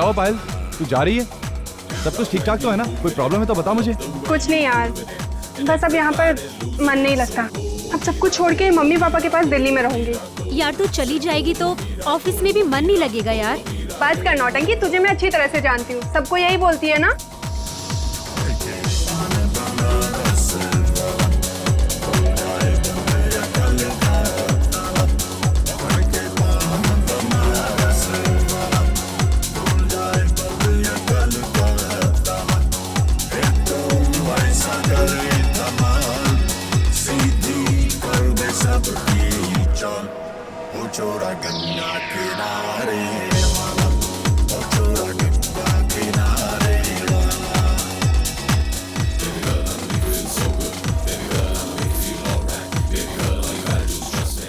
हुआ पायल, तू जा रही है? सब कुछ ठीक ठाक तो है ना? कोई प्रॉब्लम है तो बता मुझे। कुछ नहीं यार, बस अब यहाँ पर मन नहीं लगता। अब सब कुछ छोड़ के मम्मी पापा के पास दिल्ली में रहूंगी। यार तू चली जाएगी तो ऑफिस में भी मन नहीं लगेगा यार। बस कर नौटंकी, तुझे मैं अच्छी तरह से जानती हूँ, सबको यही बोलती है ना।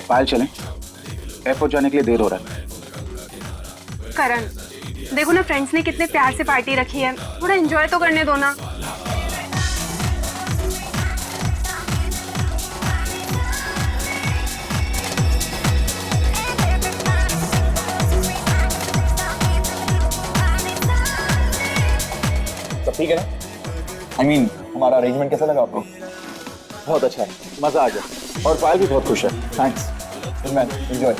पायल चलें, एयरपोर्ट जाने के लिए देर हो रहा है। करण, देखो ना फ्रेंड्स ने कितने प्यार से पार्टी रखी है, थोड़ा एंजॉय तो करने दो ना। सब ठीक है ना? I mean, हमारा अरेंजमेंट कैसा लगा आपको? बहुत अच्छा है, मजा आ गया और पायल भी बहुत खुश है। Thanks man, enjoy.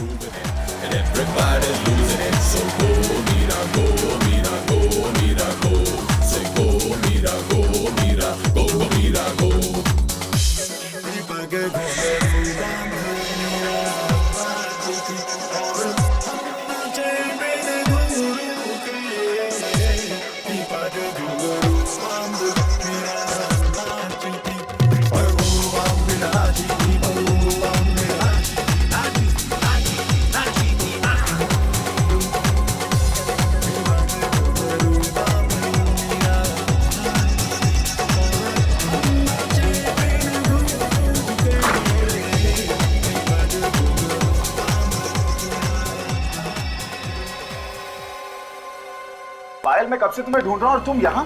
पायल, मैं कब से तुम्हें ढूंढ रहा हूं और तुम यहाँ?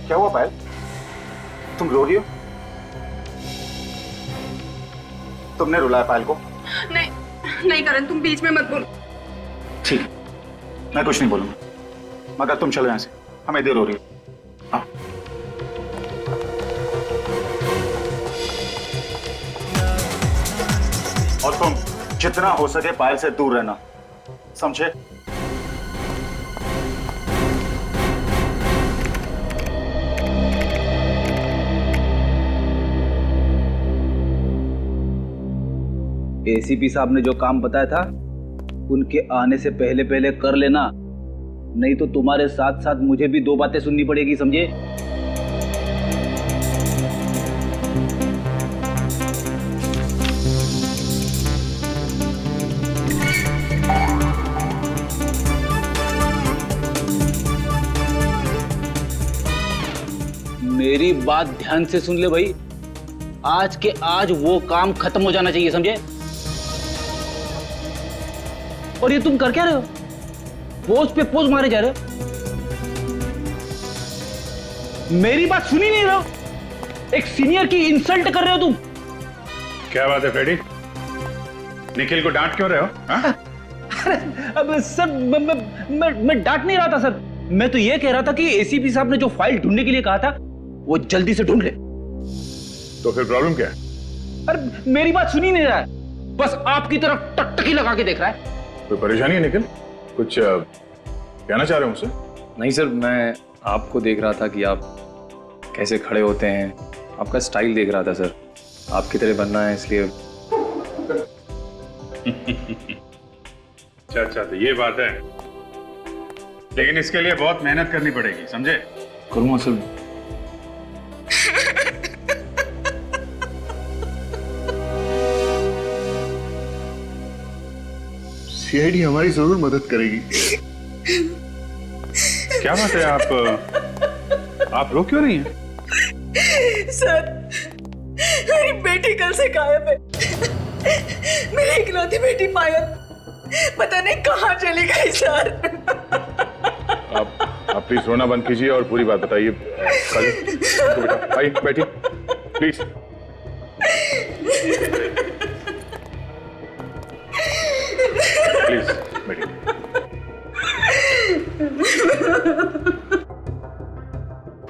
क्या हुआ पायल? तुम रो रही हो? तुमने रुलाया पायल को? नहीं नहीं करण, तुम बीच में मत बोलो। ठीक है, मैं कुछ नहीं बोलूंगा, मगर तुम चलो यहाँ से, हमें देर हो रही है। हाँ। और तुम जितना हो सके पायल से दूर रहना, समझे? एसीपी साहब ने जो काम बताया था उनके आने से पहले पहले कर लेना, नहीं तो तुम्हारे साथ साथ मुझे भी दो बातें सुननी पड़ेगी, समझे? मेरी बात ध्यान से सुन ले भाई, आज के आज वो काम खत्म हो जाना चाहिए, समझे? और ये तुम कर क्या रहे हो? पोज पे पोज मारे जा रहे हो, मेरी बात सुनी नहीं रहे हो, एक सीनियर की इंसल्ट कर रहे हो तुम। क्या बात है फ्रेडी, निखिल को डांट क्यों रहे हो? अब सर मैं डांट नहीं रहा था सर, मैं तो ये कह रहा था कि एसीपी साहब ने जो फाइल ढूंढने के लिए कहा था वो जल्दी से ढूंढ ले। तो फिर प्रॉब्लम क्या है? अरे मेरी बात सुनी नहीं रहा है, बस आपकी तरफ टकटकी लगा के देख रहा है। कोई परेशानी है निखिल? कुछ कहना चाह रहे हो मुझसे? नहीं सर, मैं आपको देख रहा था कि आप कैसे खड़े होते हैं, आपका स्टाइल देख रहा था सर, आपकी तरह बनना है इसलिए। अच्छा, तो ये बात है, लेकिन इसके लिए बहुत मेहनत करनी पड़ेगी, समझे? करूँगा सर। सीआईडी हमारी जरूर मदद करेगी। क्या बात है, आप रो क्यों रही हैं? सर, मेरी बेटी कल से गायब है। मेरी इकलौती बेटी पायल पता नहीं कहाँ चली गई सर। आप प्लीज रोना बंद कीजिए और पूरी बात बताइए। बेटा आइए, बैठिए प्लीज। प्लीज बैठिए।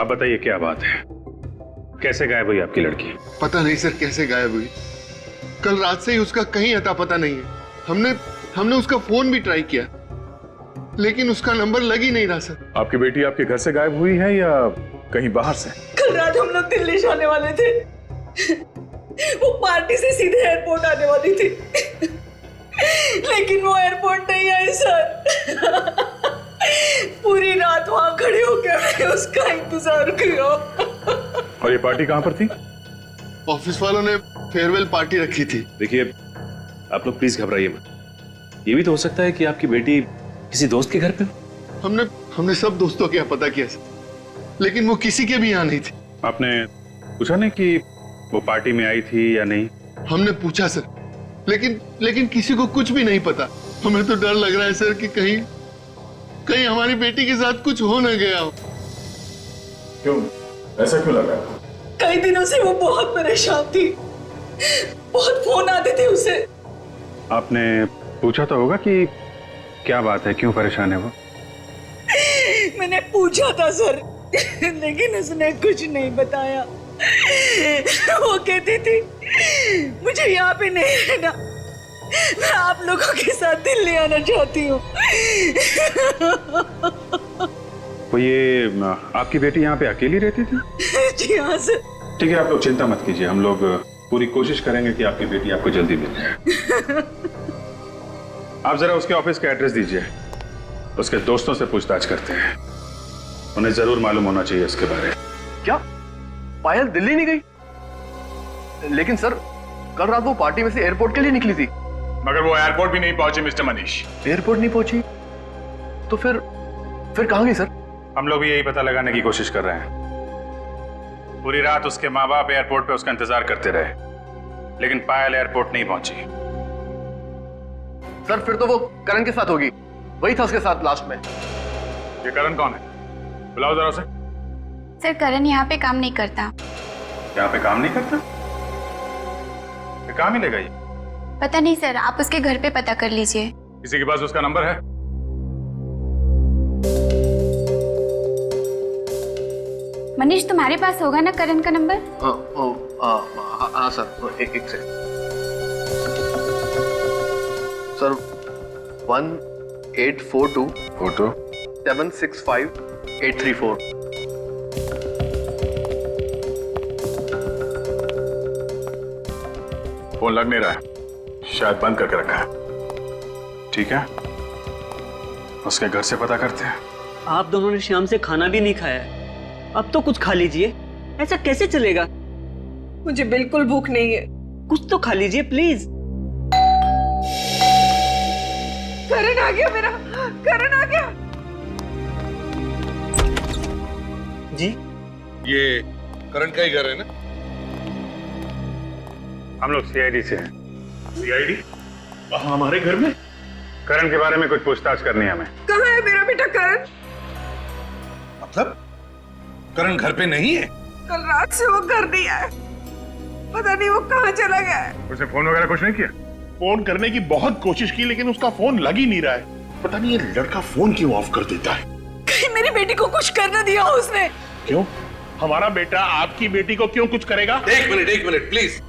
अब बताइए क्या बात है, कैसे गायब हुई आपकी लड़की? पता नहीं सर कैसे गायब हुई। कल रात से ही उसका कहीं अता पता नहीं है। हमने उसका फोन भी ट्राई किया, लेकिन उसका नंबर लग ही नहीं रहा सर। आपकी बेटी आपके घर से गायब हुई है या कहीं बाहर से? कल रात हम लोग दिल्ली जाने वाले थे। वो पार्टी से सीधे एयरपोर्ट आने वाली थी, लेकिन वो एयरपोर्ट नहीं आई सर। पूरी रात वहां खड़े होकर मैंने उसका इंतजार किया। और ये पार्टी कहाँ पर थी? ऑफिस वालों ने फेयरवेल पार्टी रखी थी। देखिए आप लोग प्लीज घबराइए मत। ये भी तो हो सकता है कि आपकी बेटी किसी दोस्त के घर पे हो। हमने सब दोस्तों के यहाँ पता किया सर, लेकिन वो किसी के भी यहाँ नहीं थी। आपने पूछा नहीं कि वो पार्टी में आई थी या नहीं? हमने पूछा सर, लेकिन किसी को कुछ भी नहीं पता। हमें तो डर लग रहा है सर कि कहीं हमारी बेटी के साथ कुछ हो न गया हो। क्यों, ऐसा क्यों लगा? कई दिनों से वो बहुत परेशान थी, बहुत फोन आते थे उसे। आपने पूछा तो होगा कि क्या बात है, क्यों परेशान है वो? मैंने पूछा था सर, लेकिन उसने कुछ नहीं बताया। वो कहती थी मुझे यहाँ पे नहीं रहना, मैं आप लोगों के साथ दिल्ली आना चाहती हूँ। तो ये आपकी बेटी यहाँ पे अकेली रहती थी? जी हाँ सर। ठीक है, आप लोग चिंता मत कीजिए, हम लोग पूरी कोशिश करेंगे कि आपकी बेटी आपको जल्दी मिल जाए। आप जरा उसके ऑफिस का एड्रेस दीजिए, उसके दोस्तों से पूछताछ करते हैं, उन्हें जरूर मालूम होना चाहिए इसके बारे में। क्या पायल दिल्ली नहीं गई? लेकिन सर कल रात वो पार्टी में से एयरपोर्ट के लिए निकली थी। मगर वो एयरपोर्ट भी नहीं पहुंची मिस्टर मनीष। एयरपोर्ट नहीं पहुंची तो फिर कहां गई सर? हम लोग भी यही पता लगाने की कोशिश कर रहे हैं। पूरी रात उसके माँ बाप एयरपोर्ट पे उसका इंतजार करते रहे, लेकिन पायल एयरपोर्ट नहीं पहुंची। सर फिर तो वो करण के साथ होगी, वही था उसके साथ लास्ट में। ये करण कौन है? बुलाओ जरा उसे। सर करण यहाँ पे काम नहीं करता। यहाँ पे काम नहीं करता? ये कहाँ मिलेगा ये? पता नहीं सर, आप उसके घर पे पता कर लीजिए। किसी के पास उसका नंबर है? मनीष तुम्हारे पास होगा ना करण का नंबर? हाँ सर, एक से सर 1842 765 834। फोन लग नहीं रहा है, शायद बंद करके रखा है। ठीक है, उसके घर से पता करते हैं। आप दोनों ने शाम से खाना भी नहीं खाया है, अब तो कुछ खा लीजिए। ऐसा कैसे चलेगा? मुझे बिल्कुल भूख नहीं है। कुछ तो खा लीजिए प्लीज। करण आ गया मेरा, करण आ गया। जी ये करण का ही घर है ना? हम लोग सीआईडी से हैं। सीआईडी? हमारे घर में? करण के बारे में कुछ पूछताछ करनी है हमें। कहाँ है मेरा बेटा करण? मतलब करण घर पे नहीं है? कल रात से वो घर नहीं आया, पता नहीं वो कहाँ चला गया है। उसने फोन वगैरह कुछ नहीं किया? फोन करने की बहुत कोशिश की, लेकिन उसका फोन लग ही नहीं रहा है। पता नहीं ये लड़का फोन क्यों ऑफ कर देता है। कहीं मेरी बेटी को कुछ कर न दिया हो उसने। क्यों? हमारा बेटा आपकी बेटी को क्यों कुछ करेगा? एक मिनट प्लीज,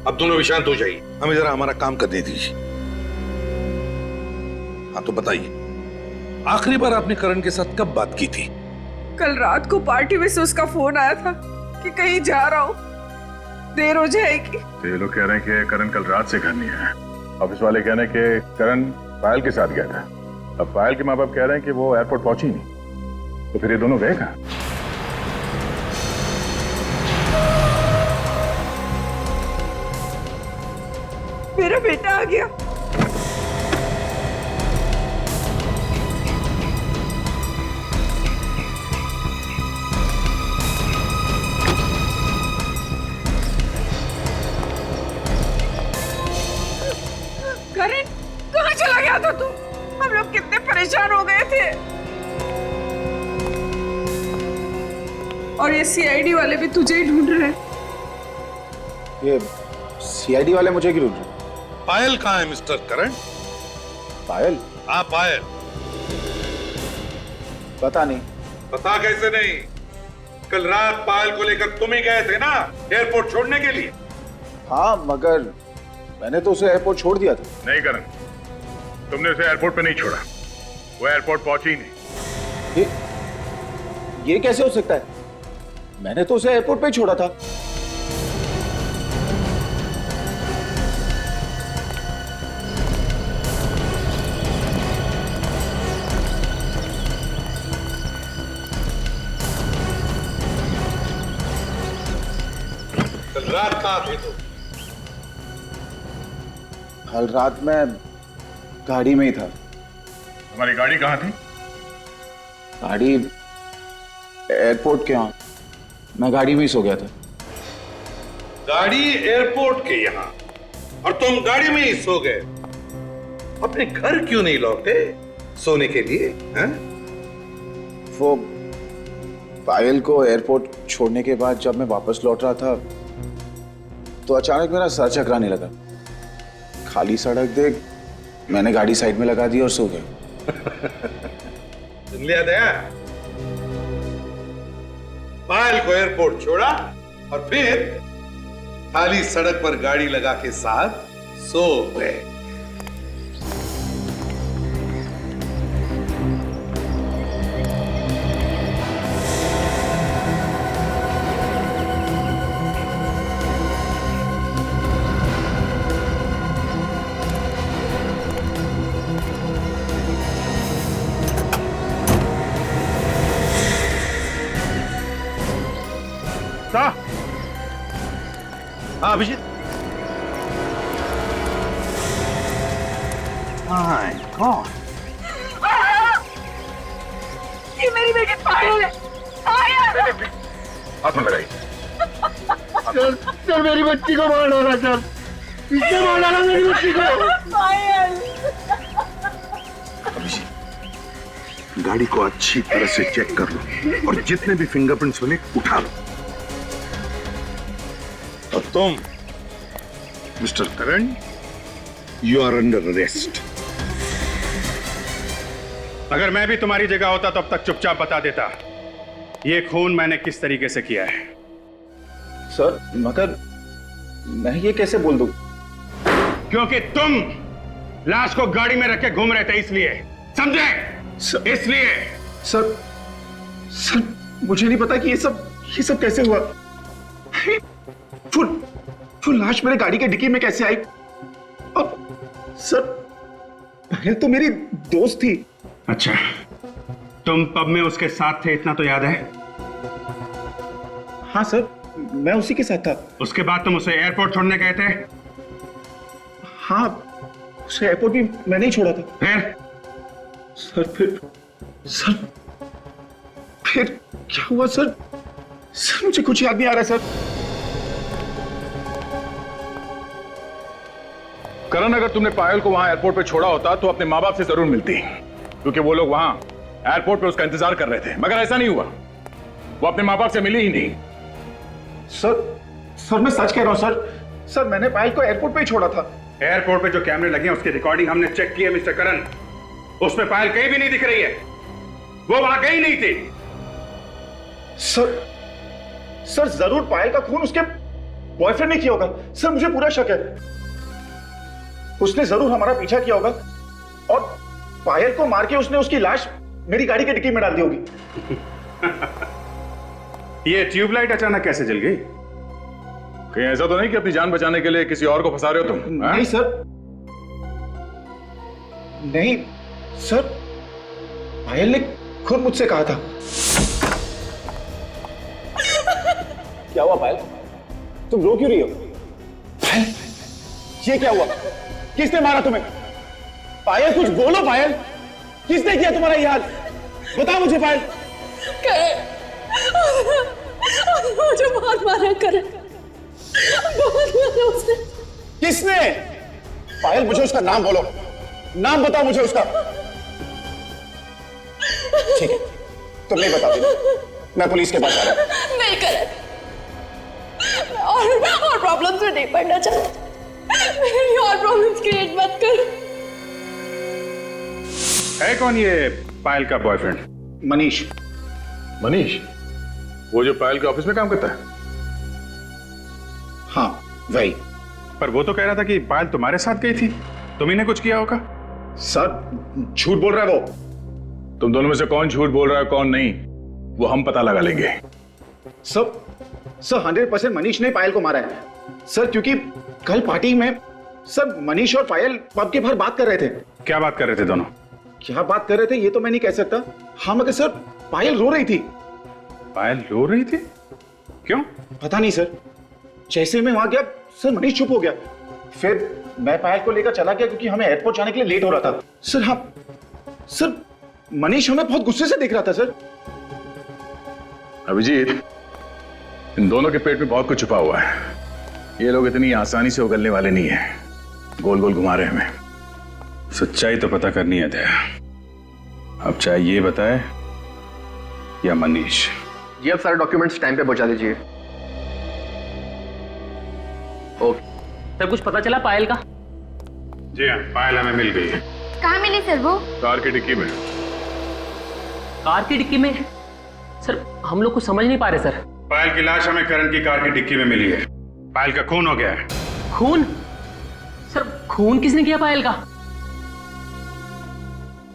अब दोनों भी शांत हो जाइए, हमें जरा हमारा काम करने दीजिए। हाँ तो बताइए, आखिरी बार आपने करण के साथ कब बात की थी? कल रात को पार्टी में से उसका फोन आया था कि कहीं जा रहा हूँ, देर हो जाएगी। तो ये लोग कह रहे हैं कि करण कल रात से घर नहीं आया। ऑफिस वाले कह रहे हैं कि करण पायल के साथ गया था। अब पायल के माँ बाप कह रहे हैं कि वो एयरपोर्ट पहुंची नहीं, तो फिर ये दोनों गए कहाँ? मेरा बेटा आ गया। करण कहाँ चला गया था तू? हम लोग कितने परेशान हो गए थे। और ये सीआईडी वाले भी तुझे ही ढूंढ रहे हैं। ये सीआईडी वाले मुझे क्यों ढूंढ रहे? पायल कहाँ है मिस्टर करण? पायल? हाँ पायल। पता नहीं। पता कैसे नहीं? कल रात पायल को लेकर तुम ही गए थे ना एयरपोर्ट छोड़ने के लिए? हाँ, मगर मैंने तो उसे एयरपोर्ट छोड़ दिया था। नहीं करण, तुमने उसे एयरपोर्ट पे नहीं छोड़ा, वो एयरपोर्ट पहुंची ही नहीं। ये कैसे हो सकता है? मैंने तो उसे एयरपोर्ट पे ही छोड़ा था। कल रात कहाँ थे तुम? कल रात मैं गाड़ी में ही था। हमारी गाड़ी कहाँ थी? गाड़ी एयरपोर्ट के यहाँ, मैं गाड़ी में ही सो गया था। गाड़ी एयरपोर्ट के यहाँ और तुम गाड़ी में ही सो गए? अपने घर क्यों नहीं लौटे सोने के लिए? हैं? वो पायल को एयरपोर्ट छोड़ने के बाद जब मैं वापस लौट रहा था तो अचानक मेरा सर चकराने लगा। खाली सड़क देख मैंने गाड़ी साइड में लगा दी और सो गया। सुन लिया दया? पायल को एयरपोर्ट छोड़ा और फिर खाली सड़क पर गाड़ी लगा के साथ सो गए। हाँ अभिजीत। माय गॉड, ये मेरी बेटी पायल है। पायल! हाथ में लगाई। सर मेरी बच्ची को मार डाला सर, इसने मार डाला मेरी बच्ची को। पायल! अभिजीत, गाड़ी को अच्छी तरह से चेक कर लो और जितने भी फिंगरप्रिंट्स बने उठा लो। और तुम mister Karan, you are under arrest. अगर मैं भी तुम्हारी जगह होता तो अब तक चुपचाप बता देता ये खून मैंने किस तरीके से किया है। सर मगर मैं ये कैसे बोल दूं? क्योंकि तुम लाश को गाड़ी में रख के घूम रहे थे, इसलिए। समझे? इसलिए। सर मुझे नहीं पता कि ये सब कैसे हुआ। फुल लाश मेरे गाड़ी के डिक्की में कैसे आई? और सर पायल तो मेरी दोस्त थी। अच्छा, तुम पब में उसके साथ थे, इतना तो याद है? हाँ सर, मैं उसी के साथ था। उसके बाद तुम उसे एयरपोर्ट छोड़ने गए थे? हाँ, उसे एयरपोर्ट भी मैंने ही छोड़ा था। फिर क्या हुआ सर? सर मुझे कुछ याद नहीं आ रहा सर। करण, अगर तुमने पायल को वहां एयरपोर्ट पे छोड़ा होता तो अपने माँ बाप से जरूर मिलती, क्योंकि वो लोग वहां एयरपोर्ट पे उसका इंतजार कर रहे थे। मगर ऐसा नहीं हुआ, वो अपने माँ बाप से मिली ही नहीं। सर मैं सच कह रहा हूं सर मैंने पायल को एयरपोर्ट पे ही छोड़ा था। एयरपोर्ट पे जो कैमरे लगे हैं उसकी रिकॉर्डिंग हमने चेक की है मिस्टर करण, उसमें पायल कहीं भी नहीं दिख रही है, वो वहां गई नहीं थी। सर जरूर पायल का खून उसके बॉयफ्रेंड ने किया होगा। सर मुझे पूरा शक है, उसने जरूर हमारा पीछा किया होगा और पायल को मार के उसने उसकी लाश मेरी गाड़ी के डिक्की में डाल दी होगी। ये ट्यूबलाइट अचानक कैसे जल गई? कहीं ऐसा तो नहीं कि अपनी जान बचाने के लिए किसी और को फंसा रहे हो तुम? नहीं सर, नहीं सर, पायल ने खुद मुझसे कहा था। क्या हुआ पायल? तुम रो क्यों रही हो? पायल, ये क्या हुआ? किसने मारा तुम्हें? पायल कुछ बोलो पायल, किसने किया तुम्हारा ये हाल? बताओ मुझे पायल। मुझे बहुत मारा करे, बहुत मारा उसने। किसने? पायल मुझे उसका नाम बोलो, नाम बताओ मुझे उसका। ठीक है, तुम नहीं बताओगी, मैं पुलिस के पास आ रहा हूं। नहीं करे, और प्रॉब्लम्स में नहीं पड़ना चाहता। मेरी और प्रॉब्लम्स क्रिएट मत कर। है कौन ये पायल का बॉयफ्रेंड? मनीष। मनीष? वो जो पायल के ऑफिस में काम करता है? हाँ वही। पर वो तो कह रहा था कि पायल तुम्हारे साथ गई थी, तुम्ही ने कुछ किया होगा। सर झूठ बोल रहा है वो। तुम दोनों में से कौन झूठ बोल रहा है कौन नहीं, वो हम पता लगा लेंगे। सर 100% मनीष ने पायल को मारा है सर, क्योंकि कल पार्टी में सर मनीष और पायल पब के बाहर बात कर रहे थे। क्या बात कर रहे थे दोनों? क्या बात कर रहे थे ये तो मैं नहीं कह सकता। हाँ मगर सर पायल रो रही थी। पायल रो रही थी? क्यों? पता नहीं सर, जैसे मैं वहां गया सर मनीष चुप हो गया। फिर मैं पायल को लेकर चला गया क्योंकि हमें एयरपोर्ट जाने के लिए लेट हो रहा था सर। हाँ सर मनीष हमें बहुत गुस्से से देख रहा था सर। अभिजीत, इन दोनों के पेट में बहुत कुछ छुपा हुआ है। ये लोग इतनी आसानी से उगलने वाले नहीं है, गोल गोल घुमा रहे हैं हमें। सच्चाई तो पता करनी है दया। अब चाहे ये बताए या मनीष। जी आप सारे डॉक्यूमेंट्स टाइम पे पहुंचा दीजिए। ओके सर, कुछ पता चला पायल का? जी हाँ, पायल हमें मिल गई है। कहाँ मिली सर वो? कार की डिक्की में। कार की डिक्की में? सर हम लोग कुछ समझ नहीं पा रहे सर। पायल की लाश हमें करण की कार की डिक्की में मिली है। पायल का खून हो गया है। खून? सर खून किसने किया पायल का?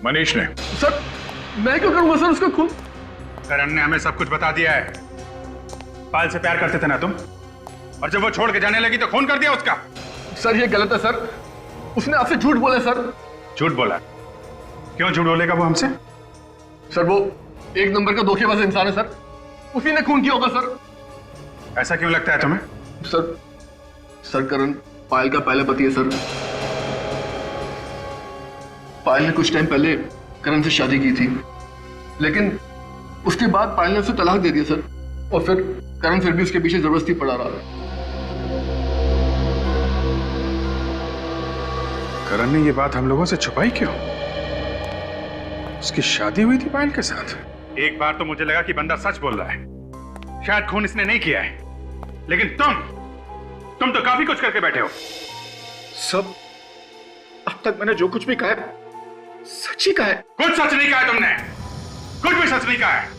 मनीष ने। सर मैं क्यों करूंगा सर उसका खून? करण ने हमें सब कुछ बता दिया है। पायल से प्यार करते थे ना तुम, और जब वो छोड़ के जाने लगी तो खून कर दिया उसका। सर ये गलत है सर, उसने आपसे झूठ बोला सर। झूठ बोला? क्यों झूठ बोलेगा वो हमसे? सर वो एक नंबर का धोखेबाज इंसान है सर, उसी ने खून किया होगा सर। ऐसा क्यों लगता है तुम्हें? सर करण पायल का पहला पति है सर। पायल ने कुछ टाइम पहले करण से शादी की थी, लेकिन उसके बाद पायल ने उसे तलाक दे दिया सर, और फिर करण फिर भी उसके पीछे जबरदस्ती पड़ा रहा। करण ने ये बात हम लोगों से छुपाई क्यों? उसकी शादी हुई थी पायल के साथ। एक बार तो मुझे लगा कि बंदा सच बोल रहा है, शायद खून इसने नहीं किया है, लेकिन तुम तो काफी कुछ करके बैठे हो। सब अब तक मैंने जो कुछ भी कहा है सच ही कहा है। कुछ सच नहीं कहा है तुमने, कुछ भी सच नहीं कहा है।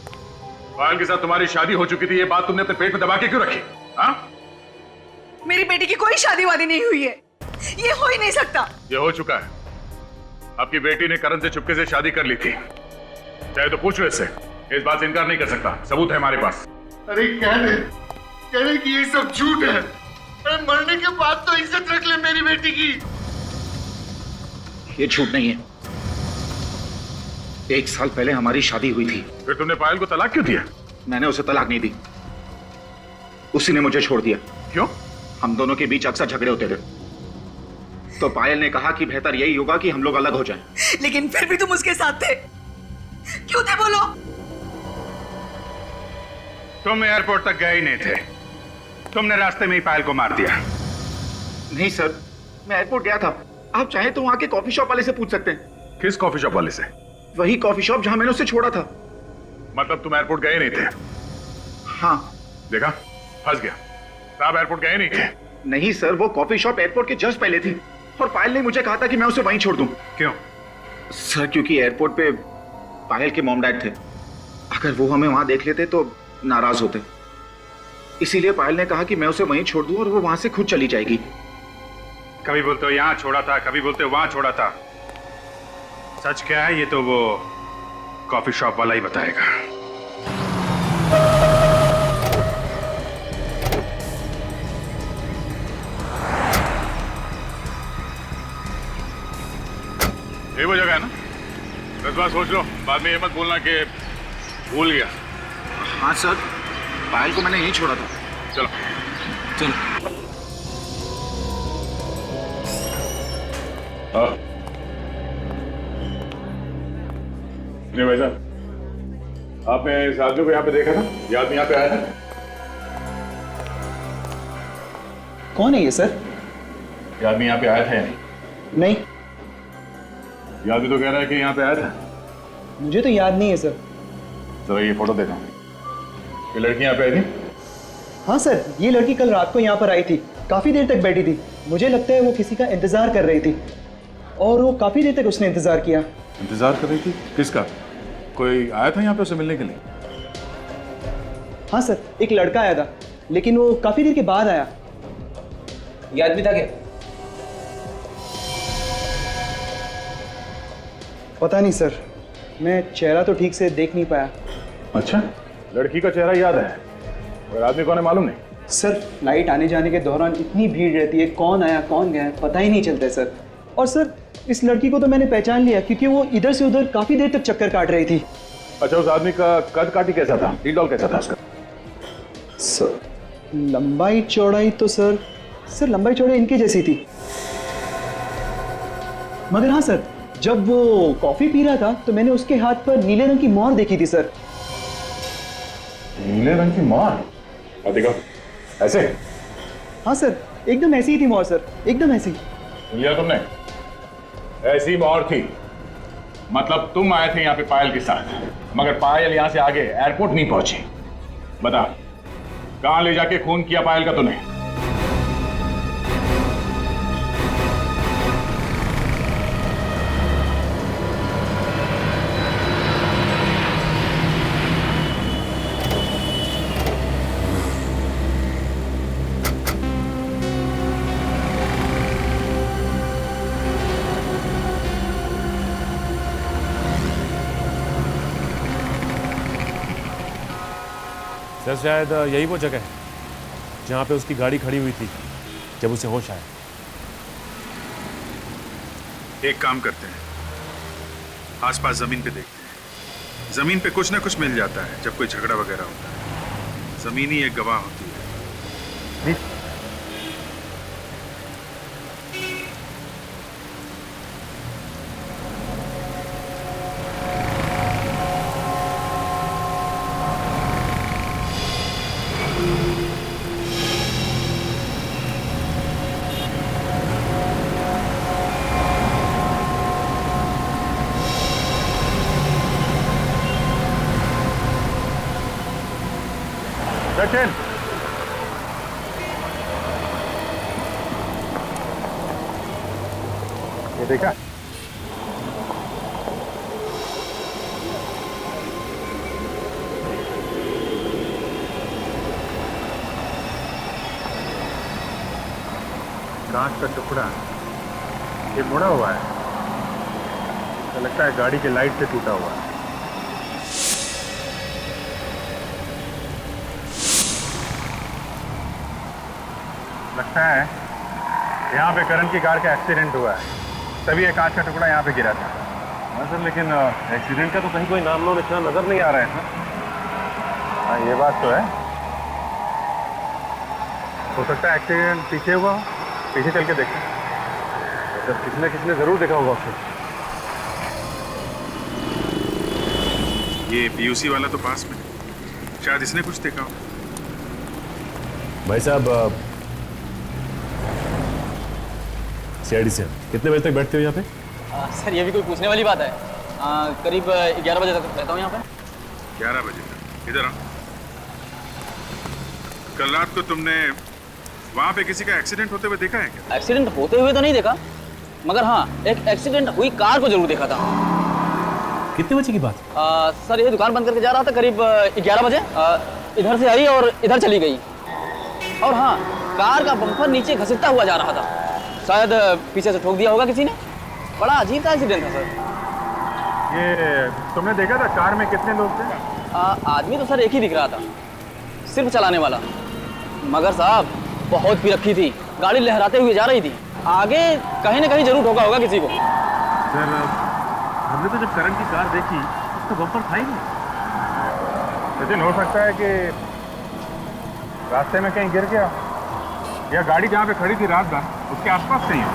पायल के साथ तुम्हारी शादी हो चुकी थी, ये बात तुमने अपने पेट में दबा के क्यों रखी? हाँ? मेरी बेटी की कोई शादी वादी नहीं हुई है, ये हो ही नहीं सकता। ये हो चुका है। आपकी बेटी ने करण से चुपके से शादी कर ली थी, चाहे तो पूछ लो इससे। इस बात से इनकार नहीं कर सकता, सबूत है हमारे पास। अरे कह रहे कि ये सब झूठ है। अरे मरने के बाद तो इज्जत रख ले मेरी बेटी की। ये झूठ नहीं है। 1 साल पहले हमारी शादी हुई थी। फिर तुमने पायल को तलाक क्यों दिया? मैंने उसे तलाक नहीं दी, उसी ने मुझे छोड़ दिया। क्यों? हम दोनों के बीच अक्सर झगड़े होते थे, तो पायल ने कहा कि बेहतर यही होगा कि हम लोग अलग हो जाएं। लेकिन फिर भी तुम उसके साथ थे, क्यों थे बोलो? तुम एयरपोर्ट तक गए ही नहीं थे, तुमने रास्ते में ही पायल को मार दिया। नहीं सर, मैं एयरपोर्ट गया था। आप चाहें तो वहां के कॉफी शॉप वाले से पूछ सकते हैं। किस कॉफी शॉप वाले से? वही कॉफी शॉप जहां मैंने उसे छोड़ा था। मतलब तुम एयरपोर्ट गए नहीं थे? हाँ। देखा, फंस गया। आप एयरपोर्ट गए नहीं थे? नहीं सर, वो कॉफी शॉप एयरपोर्ट के जस्ट पहले थी, और पायल ने मुझे कहा था कि मैं उसे वहीं छोड़ दूं। क्यों? सर क्योंकि एयरपोर्ट पे पायल के मॉम डैड थे, अगर वो हमें वहां देख लेते तो नाराज होते, इसीलिए पायल ने कहा कि मैं उसे वहीं छोड़ दूं और वो वहां से खुद चली जाएगी। कभी बोलते हो यहां छोड़ा था, कभी बोलते हो वहां छोड़ा था। सच क्या है ये तो वो कॉफी शॉप वाला ही बताएगा। ये वो जगह है ना? 10 बार सोच लो, बाद में ये मत बोलना कि भूल गया। हाँ सर, पायल को मैंने यहीं छोड़ा था। चलो चलो। हाँ नहीं भाई साहब, आपने इस आदमी को यहाँ पे देखा था? ये आदमी यहाँ पे आया था? कौन है ये सर? ये आदमी यहाँ पे आया था या नहीं? नहीं, ये आदमी तो कह रहा है कि यहाँ पे आया था। मुझे तो याद नहीं है सर। जरा ये फोटो देखो। ये लड़की यहाँ पे आई थी? हाँ सर, ये लड़की कल रात को यहाँ पर आई थी, काफी देर तक बैठी थी। मुझे लगता है वो किसी का इंतजार कर रही थी, और वो काफी देर तक उसने इंतजार किया। इंतजार कर रही थी? किसका? कोई आया था यहाँ पे उसे मिलने के लिए? हाँ सर, एक लड़का आया था, लेकिन वो काफी देर के बाद आया। ये आदमी था क्या? पता नहीं सर, मैं चेहरा तो ठीक से देख नहीं पाया। अच्छा, लड़की का चेहरा याद है और आदमी कौन है मालूम नहीं? सर, फ्लाइट आने जाने के दौरान इतनी भीड़ रहती है, कौन आया कौन गया पता ही नहीं चलता है सर। और सर, इस लड़की को तो मैंने पहचान लिया क्योंकि वो इधर से उधर काफी देर तक चक्कर काट रही थी। अच्छा, उस आदमी का कद काठी कैसा था? ढील डॉल कैसा था उसका? सर, लंबाई चौड़ाई तो सर लंबाई चौड़ाई इनकी जैसी थी। मगर हाँ सर, जब वो कॉफी पी रहा था तो मैंने उसके हाथ पर नीले रंग की मोहर देखी थी सर। नीले रंग की मोहर? और देखो, ऐसे? हाँ सर, एकदम ऐसी ही थी मोहर सर, एकदम ऐसी। सुन लिया तुमने? ऐसी मोहर थी, मतलब तुम आए थे यहाँ पे पायल के साथ, मगर पायल यहाँ से आगे एयरपोर्ट नहीं पहुंची। बता, कहाँ ले जाके खून किया पायल का तूने? सर, शायद यही वो जगह है जहाँ पे उसकी गाड़ी खड़ी हुई थी जब उसे होश आया। एक काम करते हैं, आसपास जमीन पे देखते हैं। जमीन पे कुछ ना कुछ मिल जाता है जब कोई झगड़ा वगैरह होता है। जमीन ही एक गवाह होती है। सचिन, ये देखा? कांच का टुकड़ा ये मुड़ा हुआ है, तो लगता है गाड़ी के लाइट से टूटा हुआ है। लगता है यहाँ पे करण की कार का एक्सीडेंट हुआ है, तभी ये कांच का टुकड़ा यहाँ पे गिरा था। हाँ सर, लेकिन एक्सीडेंट का तो कहीं कोई नाम निशान नजर नहीं आ रहा है सर। हाँ, ये बात तो है। हो सकता है एक्सीडेंट पीछे हुआ हो, पीछे चल के देखते हैं। तो किसने जरूर देखा होगा उसे। ये पीयूसी वाला तो पास में, शायद इसने कुछ देखा हो। भाई साहब, सीआईडी से कितने बजे तक बैठते हो यहाँ पे? सर, ये भी कोई पूछने वाली बात है? करीब 11 बजे तक रहता हूँ यहाँ पे। 11 बजे तक? इधर आओ। कल रात को तुमने वहाँ पे किसी का एक्सीडेंट होते हुए देखा है क्या? एक्सीडेंट होते हुए तो नहीं देखा, मगर हाँ, एक एक्सीडेंट हुई कार को जरूर देखा था। कितने बजे की बात? सर, ये दुकान बंद करके जा रहा था करीब 11 बजे। इधर से आई और इधर चली गई। और हाँ, कार का बम्पर नीचे घसीटता हुआ जा रहा था, शायद पीछे से ठोक दिया होगा किसी ने। बड़ा अजीब सा एक्सीडेंट था सर। ये तुमने देखा था कार में कितने लोग थे? आदमी तो सर एक ही दिख रहा था, सिर्फ चलाने वाला। मगर साहब, बहुत पी रखी थी, गाड़ी लहराते हुए जा रही थी। आगे कहीं ना कहीं जरूर ठोका होगा किसी को। सर, हमने तो जब करण की कार देखी तो बम्पर था ही नहीं। लेकिन हो सकता है कि रास्ते में कहीं गिर गया, या गाड़ी जहाँ पे खड़ी थी रात भर उसके आसपास कहीं हो।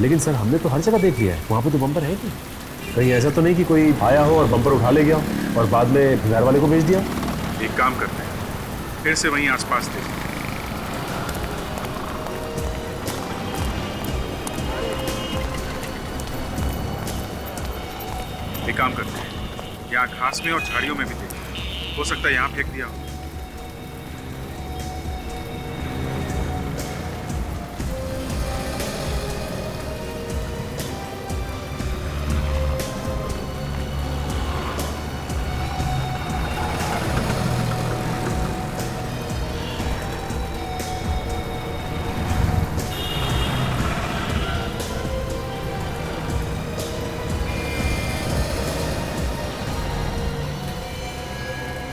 लेकिन सर, हमने तो हर जगह देख लिया है, वहाँ पे तो बम्पर है नहीं। कहीं ऐसा तो नहीं कि कोई आया हो और बम्पर उठा ले गया और बाद में घर वाले को भेज दिया? एक काम करते हैं, फिर से वहीं आसपास देखें। एक काम करते हैं, यहाँ घास में और झाड़ियों में भी देखें, हो सकता है यहाँ फेंक दिया हो।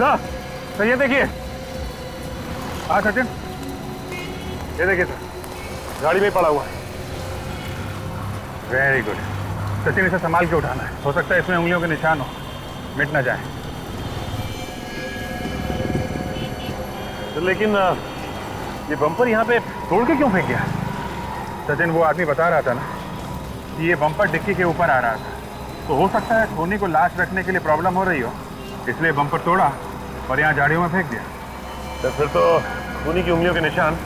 सर, सर ये देखिए। हाँ सचिन, ये देखिए सर, गाड़ी में पड़ा हुआ है। वेरी गुड सचिन, इसे संभाल के उठाना है। हो सकता है इसमें उंगलियों के निशान हो, मिट ना जाए। तो लेकिन ये बम्पर यहाँ पे तोड़ के क्यों फेंक गया? सचिन, वो आदमी बता रहा था ना कि ये बम्पर डिक्की के ऊपर आ रहा था, तो हो सकता है धोनी को लाश रखने के लिए प्रॉब्लम हो रही हो, इसलिए बम्पर तोड़ा और यहाँ झाड़ियों में फेंक दिया। तो फिर तो धोनी की उंगलियों के निशान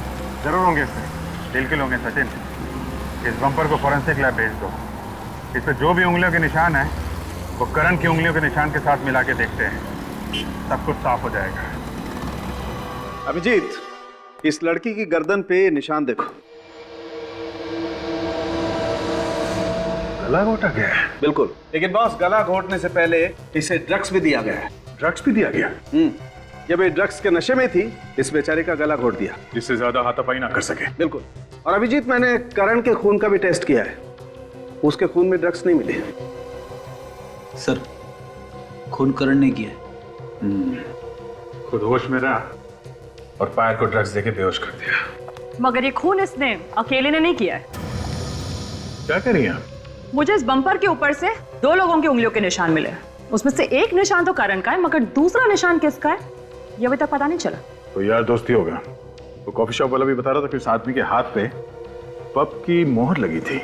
जरूर होंगे इसमें, बिल्कुल होंगे सचिन। इस बम्पर को फॉरेंसिक लैब भेज दो। इस पर जो भी उंगलियों के निशान है वो करण की उंगलियों के निशान के साथ मिला के देखते हैं, सब कुछ साफ हो जाएगा। अभिजीत, इस लड़की की गर्दन पे निशान देखो। गला घोटा गया है? बिल्कुल, लेकिन बॉस, गला घोटने से पहले इसे ड्रग्स भी दिया गया है। ड्रग्स भी दिया गया? जब ये ड्रग्स के नशे में थी, इस बेचारे का गला घोट दिया, जिससे ज्यादा हाथापाई ना कर सके। बिल्कुल। और अभिजीत, मैंने करण के खून का भी टेस्ट किया है, उसके खून में ड्रग्स नहीं मिले। सर, खून करण ने किया। खुद होश में रहा और पायल को ड्रग्स देके बेहोश कर दिया। मगर ये खून इसने अकेले ने नहीं किया है। क्या कह रही हैं आप? मुझे इस बम्पर के ऊपर से 2 लोगों की उंगलियों के निशान मिले। उसमें से एक निशान तो करण का है, मगर दूसरा निशान किसका है ये अभी तक पता नहीं चला। तो यार दोस्ती होगा। वो कॉफी शॉप वाला भी बता रहा था कि उस आदमी के हाथ पे पब की मोहर लगी थी।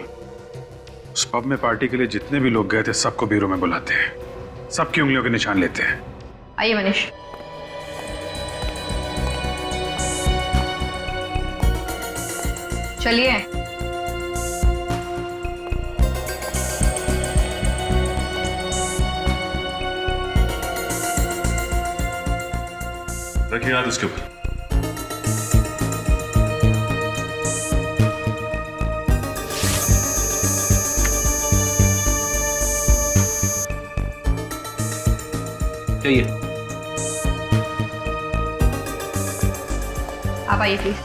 उस पब में पार्टी के लिए जितने भी लोग गए थे सबको ब्यूरो में बुलाते हैं, सबकी उंगलियों के निशान लेते हैं। आइए मनीष। चलिए। रखिए हाथ उसके ऊपर। चाहिए। आप आइए प्लीज।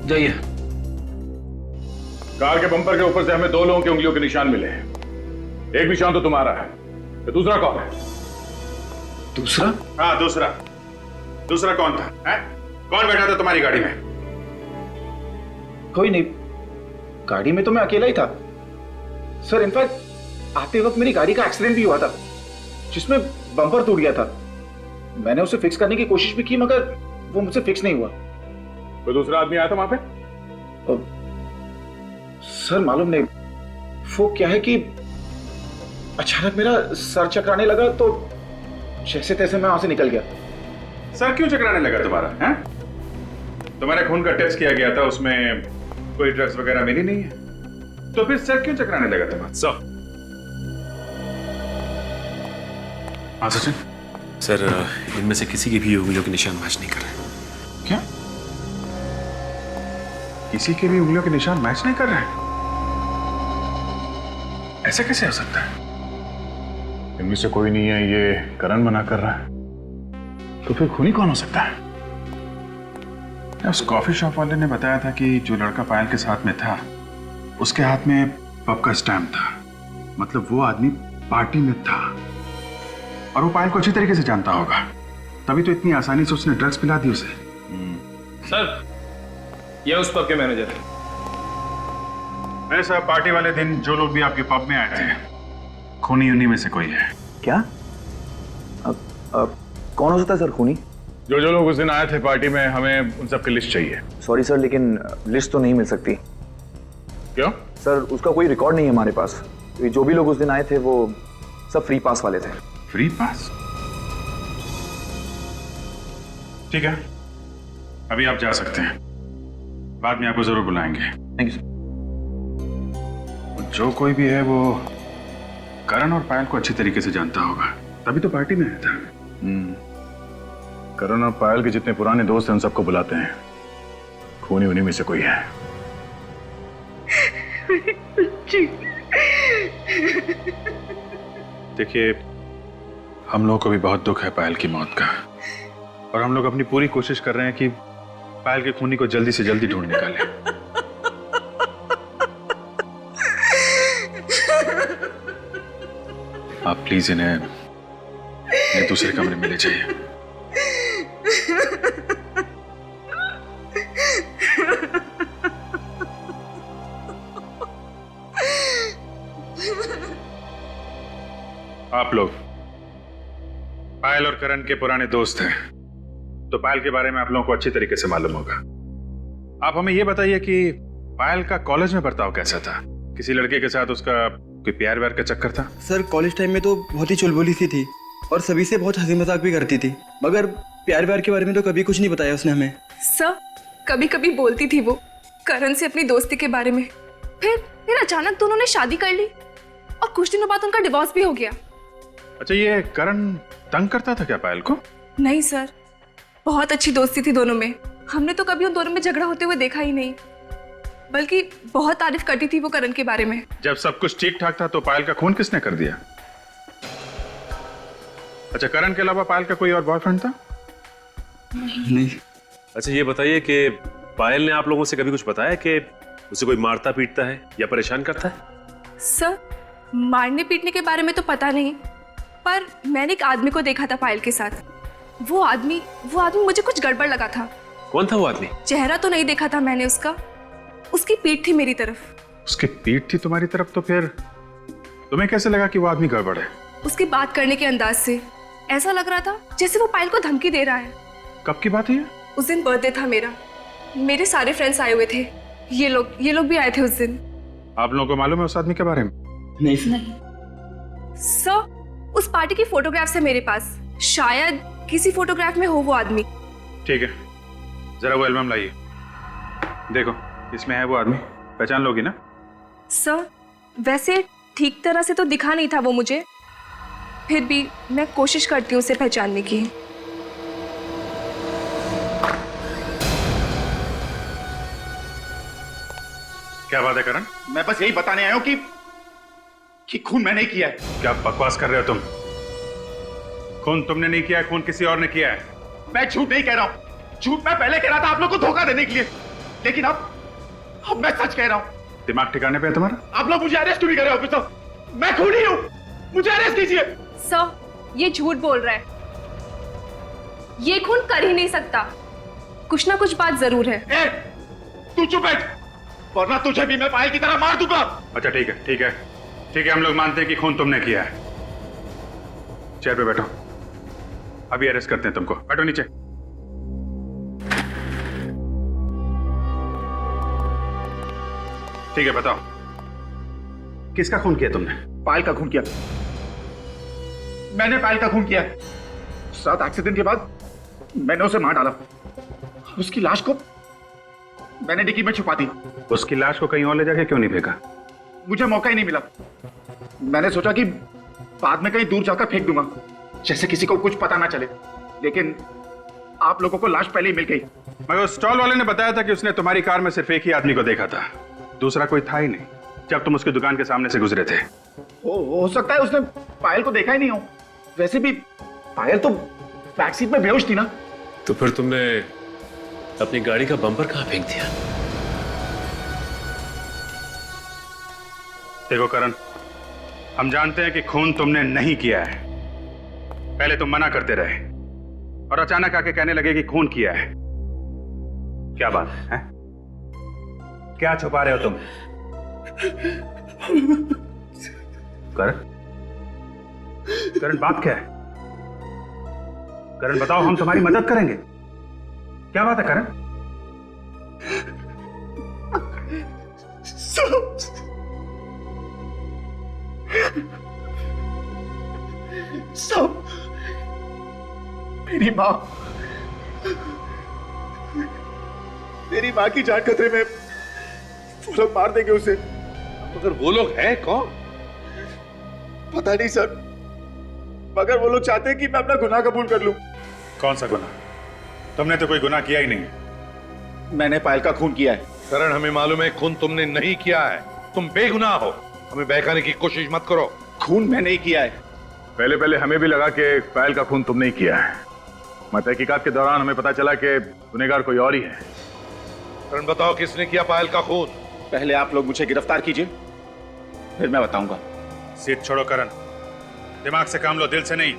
जाइए। कार के बम्पर के ऊपर से हमें 2 लोगों की उंगलियों के निशान मिले हैं। एक निशान तो तुम्हारा है, तो दूसरा कौन है? दूसरा? हाँ दूसरा। दूसरा कौन था? है? कौन बैठा था तुम्हारी गाड़ी में? कोई नहीं, गाड़ी में तो मैं अकेला ही था सर। इनफैक्ट आते वक्त मेरी गाड़ी का एक्सीडेंट भी हुआ था, जिसमें बम्पर टूट गया था। मैंने उसे फिक्स करने की कोशिश भी की, मगर वो मुझसे फिक्स नहीं हुआ। कोई दूसरा आदमी आया था वहां पे? सर मालूम नहीं, वो क्या है कि अचानक मेरा सर चकराने लगा, तो जैसे तैसे मैं वहां से निकल गया। सर क्यों चकराने लगा तुम्हारा? हैं? तुम्हारे खून का टेस्ट किया गया था, उसमें कोई ड्रग्स वगैरह मिली नहीं है, तो फिर सर क्यों चकराने लगा तुम्हारा? सर। हाँ सचिन। सर, इनमें से किसी की भी उंगलियों के निशान मैच नहीं कर रहे। क्या? किसी के भी उंगलियों के निशान मैच नहीं कर रहे हैं? ऐसे कैसे हो सकता है? इनमें से कोई नहीं है, ये करण मना कर रहा है, तो फिर खूनी कौन हो सकता है? उस कॉफी शॉप वाले ने बताया था कि जो लड़का पायल के साथ में था उसके हाथ में पब का स्टैम्प था, मतलब वो आदमी पार्टी में था और वो पायल को अच्छी तरीके से जानता होगा, तभी तो इतनी आसानी से उसने ड्रग्स पिला दी उसे। सर, ये उस पब के मैनेजर है। मेरे साहब, पार्टी वाले दिन जो लोग भी आपके पब में आए थे, खूनी उन्हीं में से कोई है। क्या? कौन हो सकता है सर खूनी? जो लोग उस दिन आए थे पार्टी में, हमें उन सबकी लिस्ट चाहिए। सॉरी सर, लेकिन लिस्ट तो नहीं मिल सकती। क्यों? सर, उसका कोई रिकॉर्ड नहीं है हमारे पास। जो भी लोग उस दिन आए थे वो सब फ्री पास वाले थे। Free pass? ठीक है, अभी आप जा सकते हैं, बाद में आपको जरूर बुलाएंगे। Thank you sir. जो कोई भी है वो करण और पायल को अच्छी तरीके से जानता होगा, तभी तो पार्टी में आया था। करण और पायल के जितने पुराने दोस्त हैं उन सबको बुलाते हैं, खूनी उन्हीं में से कोई है। देखिए, हम लोगों को भी बहुत दुख है पायल की मौत का, और हम लोग अपनी पूरी कोशिश कर रहे हैं कि पायल के खूनी को जल्दी से जल्दी ढूंढ निकालें। आप प्लीज इन्हें दूसरे कमरे में ले जाइए। आप लोग पायल और करण के पुराने दोस्त हैं, तो पायल के बारे में आप लोगों को अच्छी तरीके से मालूम होगा। आप हमें यह बताइए कि पायल का कॉलेज में बर्ताव कैसा था? किसी लड़के के साथ उसका कोई प्यार व्यार का चक्कर था? सर कॉलेज टाइम में तो बहुत ही चुलबुली सी थी और सभी से बहुत हंसी मजाक भी करती थी, मगर प्यार व्यार के बारे में तो कभी कुछ नहीं बताया उसने हमें। सर कभी कभी बोलती थी वो करण से अपनी दोस्ती के बारे में, फिर अचानक दोनों ने शादी कर ली और कुछ दिनों बाद उनका डिवोर्स भी हो गया। अच्छा, ये करण तंग करता था क्या पायल को? नहीं सर, बहुत अच्छी दोस्ती थी दोनों में। हमने तो कभी उन दोनों में झगड़ा होते हुए देखा ही नहीं, बल्कि बहुत तारीफ करती थी वो करण के बारे में। जब सब कुछ ठीक ठाक था तो पायल का खून किसने कर दिया? अच्छा, करण के अलावा पायल का कोई और बॉयफ्रेंड था? नहीं। अच्छा ये बताइए कि पायल ने आप लोगों से कभी कुछ बताया कि उसे कोई मारता पीटता है या परेशान करता है? सर मारने पीटने के बारे में तो पता नहीं, पर मैंने एक आदमी को देखा था पायल के साथ। वो आदमी मुझे कुछ गड़बड़ लगा था। कौन था वो आदमी? चेहरा तो नहीं देखा था मैंने उसका, उसकी पीठ थी मेरी तरफ। उसकी पीठ थी तुम्हारी तरफ? तो फिर तुम्हें कैसे लगा कि वो आदमी गड़बड़ है? उसकी बात करने के अंदाज से ऐसा लग रहा था जैसे वो पायल को धमकी दे रहा है। कब की बात है ये? उस दिन बर्थडे था मेरा, मेरे सारे फ्रेंड्स आए हुए थे, ये लोग भी आए थे उस दिन। आप लोगों को मालूम है उस आदमी के बारे में? नहीं सर, उस पार्टी की फोटोग्राफ्स है मेरे पास, शायद किसी फोटोग्राफ में हो वो आदमी। ठीक है, जरा वो एल्बम लाइए, देखो इसमें है वो आदमी, पहचान लोगी ना? सर वैसे ठीक तरह से तो दिखा नहीं था वो मुझे, फिर भी मैं कोशिश करती हूँ उसे पहचानने की। क्या बात है करण? मैं बस यही बताने आया हूं कि खून मैंने ही किया है। क्या बकवास कर रहे हो तुम? खून तुमने नहीं किया है, खून किसी और ने किया है। मैं झूठ नहीं कह रहा हूं, झूठ मैं पहले कह रहा था आप लोग को धोखा देने के लिए, लेकिन अब मैं सच कह रहा हूं। दिमाग ठिकाने पे है तुम्हारा? आप लोग मुझे अरेस्ट क्यों नहीं कर रहे ऑफिसर? मैं खूनी हूं, मुझे अरेस्ट कीजिए। सर ये झूठ बोल रहा है, ये खून कर ही नहीं सकता, कुछ ना कुछ बात जरूर है। तू चुप बैठ, वरना तुझे भी मैं पायल की तरह मार दूंगा। अच्छा ठीक है, ठीक है, ठीक है, हम लोग मानते हैं कि खून तुमने किया है। चेयर पे बैठो, अभी अरेस्ट करते हैं तुमको। बैठो नीचे। ठीक है, बताओ किसका खून किया तुमने? पायल का खून किया, मैंने पायल का खून किया। साथ एक्सीडेंट के बाद मैंने उसे मार डाला, उसकी लाश को मैंने डिक्की में छुपा दी। उसकी लाश को कहीं और ले जाके क्यों नहीं फेंका? मुझे मौका ही नहीं मिला। मैंने सोचा कि बाद में कहीं दूर जाकर फेंक दूंगा, जैसे किसी को कुछ पता ना चले, लेकिन आप लोगों को लाश पहले ही मिल गई। मगर उस स्टॉल वाले ने बताया था कि उसने तुम्हारी कार में सिर्फ एक ही आदमी को देखा था, दूसरा कोई था ही नहीं जब तुम उसकी दुकान के सामने से गुजरे थे। हो सकता है उसने पायल को देखा ही नहीं हो। वैसे भी पायल तो बैक सीट में बेहोश थी ना। तो फिर तुमने अपनी गाड़ी का बम्पर कहां फेंक दिया? देखो करण, हम जानते हैं कि खून तुमने नहीं किया है। पहले तुम मना करते रहे और अचानक आके कहने लगे कि खून किया है। क्या बात है? क्या छुपा रहे हो तुम? करण, करण बात क्या है? करण बताओ, हम तुम्हारी मदद करेंगे। क्या बात है करण? सब मेरी माँ की जान खतरे में, वो लोग मार देंगे उसे। मगर वो लोग हैं कौन? पता नहीं सर, मगर वो लोग चाहते हैं कि मैं अपना गुनाह कबूल कर लूं। कौन सा गुनाह? तुमने तो कोई गुनाह किया ही नहीं। मैंने पायल का खून किया है। करण, हमें मालूम है खून तुमने नहीं किया है, तुम बेगुनाह हो। हमें बहकाने की कोशिश मत करो। खून मैंने ही किया है। पहले पहले हमें भी लगा कि पायल का खून तुमने ही किया है, मगर तहकीकात के दौरान हमें पता चला कि गुनहगार कोई और ही है। करण बताओ, किसने किया पायल का खून? पहले आप लोग मुझे गिरफ्तार कीजिए, फिर मैं बताऊंगा। सीट छोड़ो करण, दिमाग से काम लो, दिल से नहीं।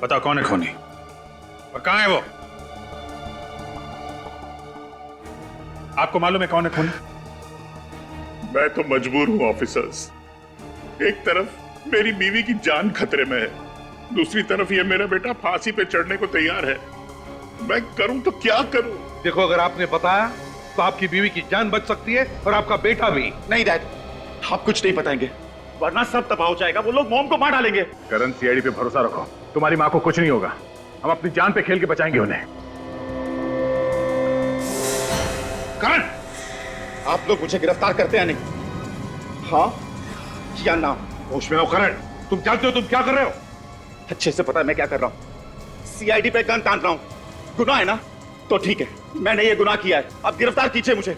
बताओ कौन है खूनी और कहां है वो? आपको मालूम है कौन है खूनी? मैं तो मजबूर हूं ऑफिसर्स। एक तरफ मेरी बीवी की जान खतरे में है, दूसरी तरफ ये मेरा बेटा फांसी पे चढ़ने को तैयार है। मैं करूं तो क्या करूं? देखो, अगर आपने बताया तो आपकी बीवी की जान बच सकती है और आपका बेटा भी। नहीं डैड, आप कुछ नहीं बताएंगे, वरना सब तबाह हो जाएगा। वो लोग मॉम को मार डालेंगे। करण, सीआईडी पे भरोसा रखो, तुम्हारी माँ को कुछ नहीं होगा। हम अपनी जान पे खेल के बचाएंगे उन्हें। करण, आप लोग मुझे गिरफ्तार करते हैं नहीं? हाँ या ना? होश में आओ करण, तुम जानते हो तुम क्या कर रहे हो? अच्छे से पता है मैं क्या कर रहा हूँ। सीआईडी पे गन तान रहा हूँ। गुनाह है ना? तो ठीक है, मैंने ये गुनाह किया है, अब गिरफ्तार कीजिए मुझे,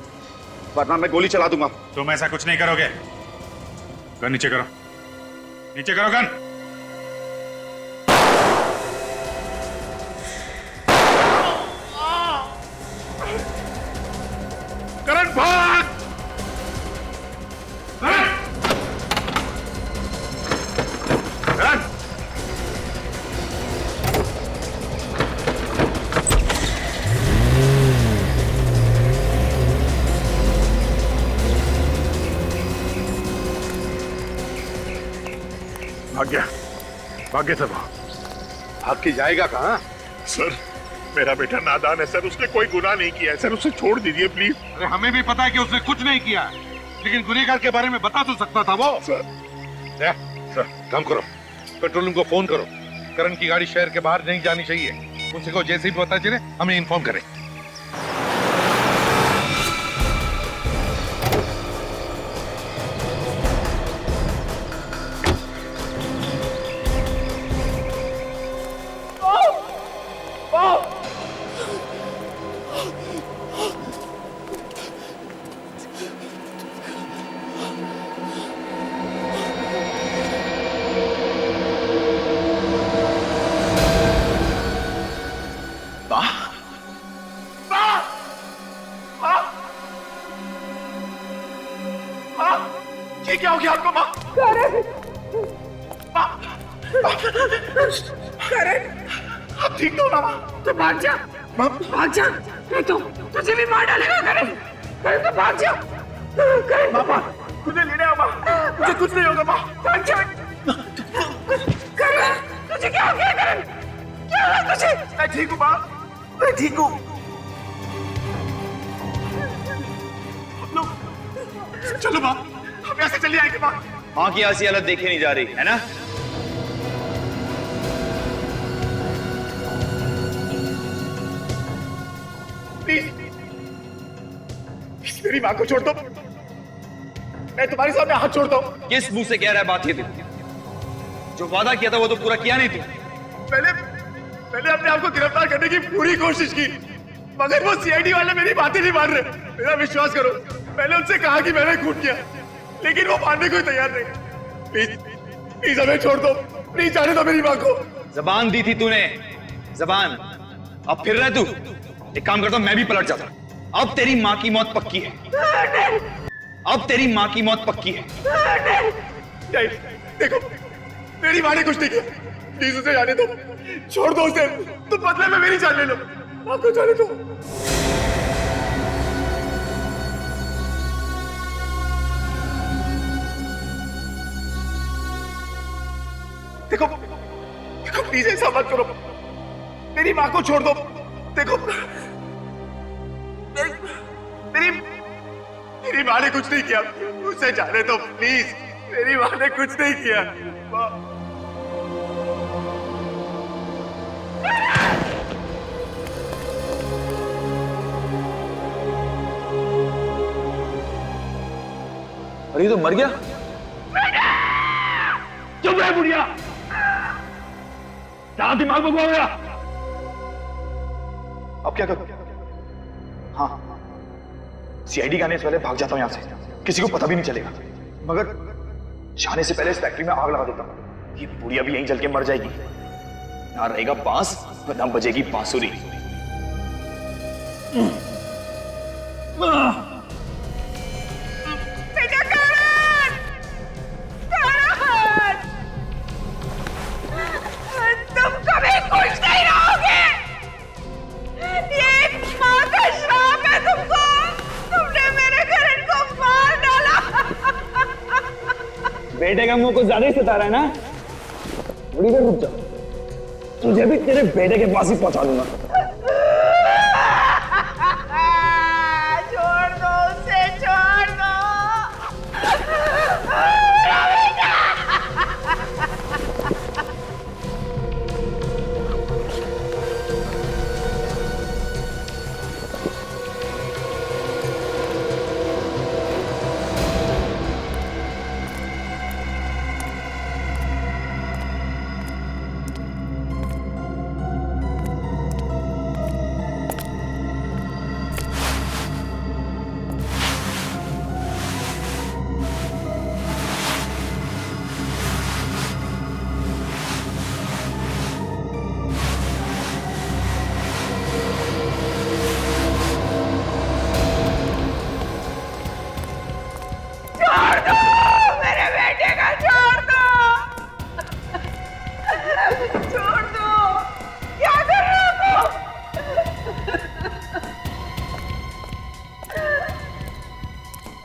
वरना मैं गोली चला दूंगा। तुम ऐसा कुछ नहीं करोगे। गन नीचे करो, नीचे करो गन। करण भाग! करण! करण! भाग गया सर। भाग के जाएगा कहाँ? सर, मेरा बेटा नादान है सर, उसने कोई गुनाह नहीं किया है सर, उसे छोड़ दीजिए प्लीज। अरे हमें भी पता है कि उसने कुछ नहीं किया, लेकिन गुनहगार के बारे में बता तो सकता था वो। सर, काम करो, पेट्रोल रूम को फोन करो। करण की गाड़ी शहर के बाहर नहीं जानी चाहिए। उनसे को जैसे ही पता चले हमें इन्फॉर्म करें। ये क्या हो गया आपको माँ? करण, आप ठीक तो हो ना माँ? तो भाग जा, भाग जा, नहीं तो तुझे भी मार डालेगा। करण, करण तो भाग जा। करण, माँ मुझे लेने आओ माँ, मुझे कुछ नहीं होगा माँ। भाग जा। करण, तुझे क्या हो गया? करण, क्या हुआ तुझे? मैं ठीक हूँ माँ, मैं ठीक हूँ। चलो माँ, हम यहाँ से चले आएंगे माँ। माँ की ऐसी हालत देखी नहीं जा रही है ना? प्लीज मेरी माँ को छोड़ दो, मैं तुम्हारे सामने हाथ छोड़ता हूँ। किस मुंह से कह रहा है बात ये तू? जो वादा किया था वो तो पूरा किया नहीं तू। मैंने अपने आप को गिरफ्तार करने की पूरी कोशिश की, मगर वो सीआईडी वाले मेरी बातें नहीं मान रहे। मेरा विश्वास करो, मैंने उनसे कहा कि मैंने खून किया, लेकिन वो मानने को तैयार नहीं। प्लीज हमें छोड़ दो, प्लीज जाने दो मेरी माँ को। जबान दी थी तूने, जबान। अब फिर रहे तू। एक काम करता हूं, मैं भी पलट जाता। अब तेरी माँ की मौत पक्की है। अब तेरी माँ की मौत पक्की है। नहीं, देखो मेरी माँ ने कुछ नहीं किया, प्लीज उसे जाने दो, छोड़ दो उसे। तुम बदले में मेरी जान ले लो, माँ को जाने दो। देखो प्लीज ऐसा मत करो, मेरी माँ को छोड़ दो। देखो मेरी माँ ने कुछ नहीं किया, उसे जाने दो प्लीज। मेरी माँ ने कुछ नहीं किया। अरे तो मर गया। चुप रहे बुढ़िया, क्या दिमाग में गया? अब क्या करूं? हाँ, सीआईडी के आने से पहले भाग जाता हूं यहां से, किसी को पता भी नहीं चलेगा। मगर जाने से पहले इस फैक्ट्री में आग लगा देता हूं, ये बुढ़िया भी यहीं जल के मर जाएगी। ना रहेगा बांस, ना बजेगी बांसुरी। बेटा करण! करण! बेटे का मुंह कुछ ज्यादा ही सता रहा है ना? थोड़ी देर रुक जा, तुझे भी तेरे बेटे के पास ही पहुंचा दूंगा। छोड़ दो उसे, छोड़ दो।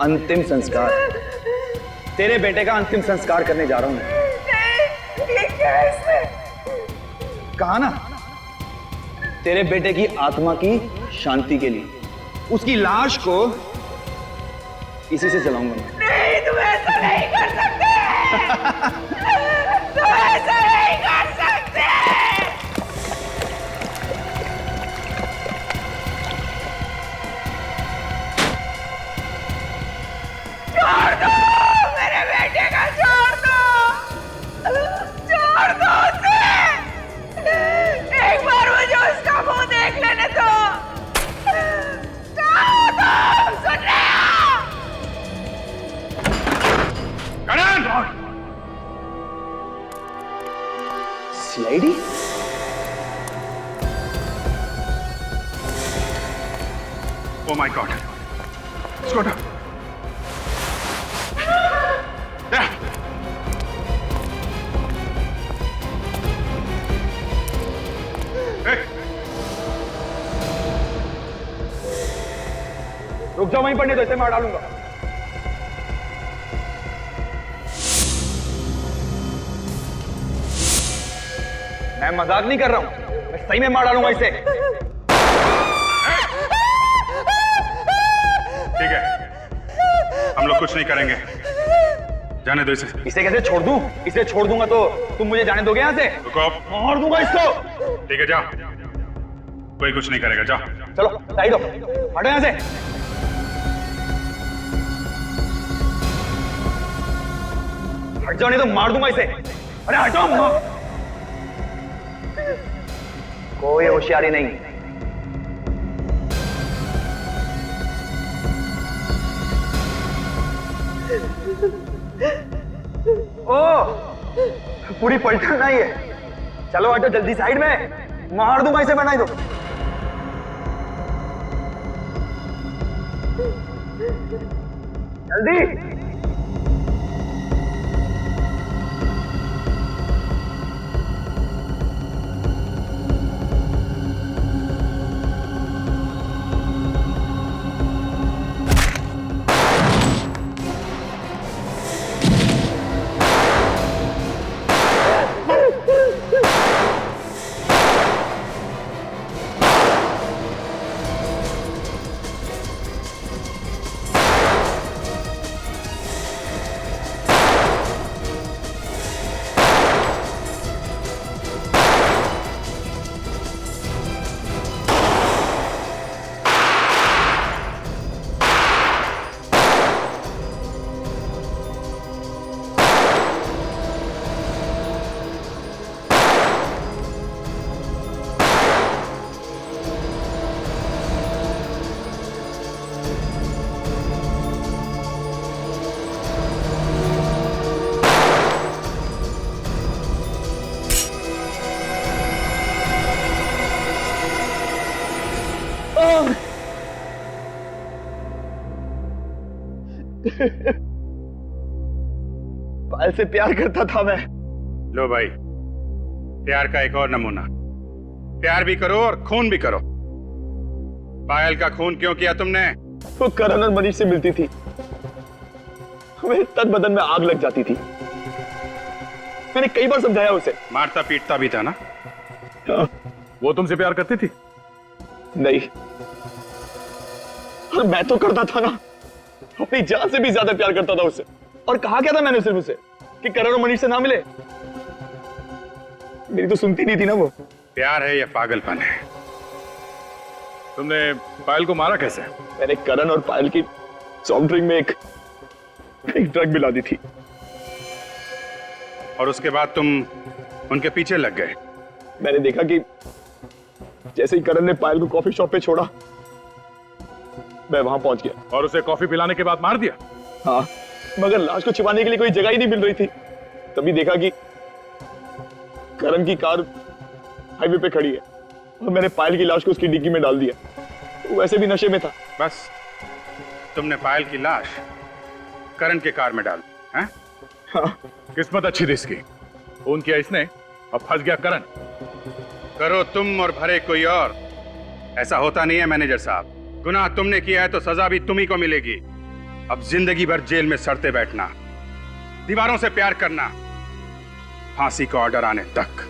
अंतिम संस्कार, तेरे बेटे का अंतिम संस्कार करने जा रहा हूं मैं। ये कैसे? कहा ना, तेरे बेटे की आत्मा की शांति के लिए उसकी लाश को इसी से जलाऊंगा मैं। नहीं, तुम ऐसा नहीं कर सकते। तुम ऐसा नहीं कर सकते। छोड़ दो मेरे बेटे का, छोड़ दो, छोड़ दो उसे। एक बार मुझे उसका मुंह देख लेने दो। छोड़ दो, सुन रहे हो? CID? Oh my God! Scooter! रुक जाओ, वहीं पड़ने दो, इसे मार डालूंगा। मैं मजाक नहीं कर रहा हूं, मैं सही में मार डालूंगा इसे। ठीक है, हम लोग कुछ नहीं करेंगे, जाने दो इसे। इसे कैसे छोड़ दूं? इसे छोड़ दूंगा तो तुम मुझे जाने दोगे यहाँ से? रुको, मार दूंगा इसको। ठीक है, जाओ, कोई कुछ नहीं करेगा, जाओ। चलो साइड हो, हटो यहाँ से। हट जाओ नहीं तो मार दूंगा इसे। अरे हटो। कोई होशियारी नहीं। ओ, पूरी पलटन नहीं है। चलो हटो जल्दी साइड में, मार दूंगा इसे, बनाई दो। जल्दी। पायल से प्यार करता था मैं। लो भाई, प्यार का एक और नमूना। प्यार भी करो और खून भी करो। पायल का खून क्यों किया तुमने? वो करण और मनीष से मिलती थी, हमें तन बदन में आग लग जाती थी। मैंने कई बार समझाया उसे। मारता पीटता भी था ना? वो तुमसे प्यार करती थी? नहीं, और मैं तो करता था ना, अपनी जान से भी ज्यादा प्यार करता था उससे। और कहा क्या था मैंने सिर्फ उसे कि करण और मनीष से ना मिले। मेरी तो सुनती नहीं थी ना वो। प्यार है या पागलपन है? तुमने पायल को मारा कैसे? मैंने करण और पायल की सॉफ्ट ड्रिंक में एक ड्रग मिला दी थी। और उसके बाद तुम उनके पीछे लग गए? मैंने देखा कि जैसे ही करण ने पायल को कॉफी शॉप पे छोड़ा, मैं वहां पहुंच गया। और उसे कॉफी पिलाने के बाद मार दिया? हाँ, मगर लाश को छिपाने के लिए कोई जगह ही नहीं मिल रही थी। तभी देखा कि करण की कार हाईवे पे खड़ी है और मैंने पायल की लाश को उसकी डिग्गी में डाल दिया। वो वैसे भी नशे में था। बस तुमने पायल की लाश करण के कार में डाल दी, हैं? हाँ। किस्मत अच्छी थी इसकी, फोन किया इसने, अब फंस गया करण। करो तुम और भरे कोई और, ऐसा होता नहीं है मैनेजर साहब। गुनाह तुमने किया है तो सजा भी तुम्ही को मिलेगी। अब जिंदगी भर जेल में सड़ते बैठना, दीवारों से प्यार करना, फांसी का ऑर्डर आने तक।